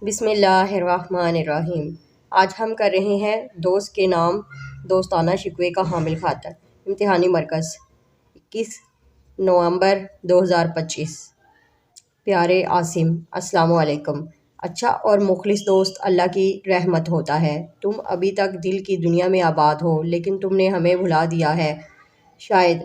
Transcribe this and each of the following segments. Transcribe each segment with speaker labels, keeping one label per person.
Speaker 1: بسم اللہ الرحمن الرحیم۔ آج ہم کر رہے ہیں دوست کے نام دوستانہ شکوے کا حامل خاطر، امتحانی مرکز، 21 نومبر 2025۔ پیارے عاصم، السلام علیکم۔ اچھا اور مخلص دوست اللہ کی رحمت ہوتا ہے۔ تم ابھی تک دل کی دنیا میں آباد ہو، لیکن تم نے ہمیں بھلا دیا ہے۔ شاید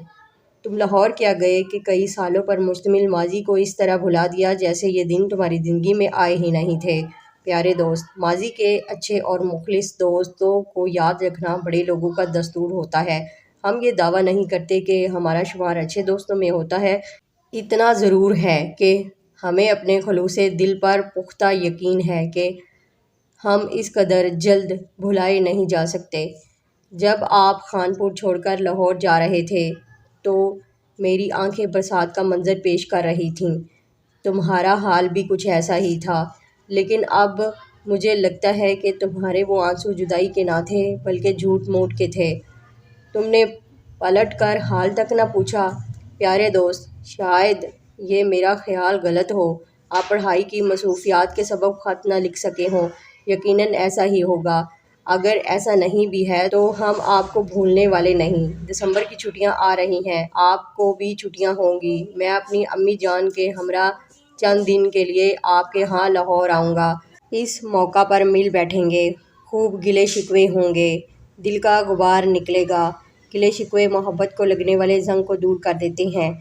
Speaker 1: تم لاہور کیا گئے کہ کئی سالوں پر مشتمل ماضی کو اس طرح بھلا دیا جیسے یہ دن تمہاری زندگی میں آئے ہی نہیں تھے۔ پیارے دوست، ماضی کے اچھے اور مخلص دوستوں کو یاد رکھنا بڑے لوگوں کا دستور ہوتا ہے۔ ہم یہ دعویٰ نہیں کرتے کہ ہمارا شمار اچھے دوستوں میں ہوتا ہے، اتنا ضرور ہے کہ ہمیں اپنے خلوص دل پر پختہ یقین ہے کہ ہم اس قدر جلد بھلائے نہیں جا سکتے۔ جب آپ خانپور چھوڑ کر لاہور جا رہے تھے تو میری آنکھیں برسات کا منظر پیش کر رہی تھیں۔ تمہارا حال بھی کچھ ایسا ہی تھا، لیکن اب مجھے لگتا ہے کہ تمہارے وہ آنسو جدائی کے نہ تھے بلکہ جھوٹ موٹ کے تھے۔ تم نے پلٹ کر حال تک نہ پوچھا۔ پیارے دوست، شاید یہ میرا خیال غلط ہو، آپ پڑھائی کی مصروفیات کے سبب خط نہ لکھ سکے ہوں۔ یقیناً ایسا ہی ہوگا۔ اگر ایسا نہیں بھی ہے تو ہم آپ کو بھولنے والے نہیں۔ دسمبر کی چھٹیاں آ رہی ہیں، آپ کو بھی چھٹیاں ہوں گی۔ میں اپنی امی جان کے ہمراہ چند دن کے لیے آپ کے ہاں لاہور آؤں گا۔ اس موقع پر مل بیٹھیں گے، خوب گلے شکوے ہوں گے، دل کا غبار نکلے گا۔ گلے شکوے محبت کو لگنے والے زنگ کو دور کر دیتے ہیں۔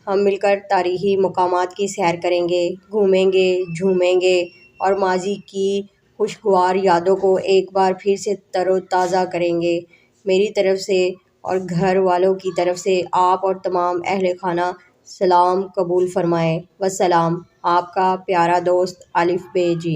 Speaker 1: ہم مل کر تاریخی مقامات کی سیر کریں گے، گھومیں گے، جھومیں گے اور ماضی کی خوشگوار یادوں کو ایک بار پھر سے تر و تازہ کریں گے۔ میری طرف سے اور گھر والوں کی طرف سے آپ اور تمام اہل خانہ سلام قبول فرمائیں۔ والسلام، آپ کا پیارا دوست الف ب ج۔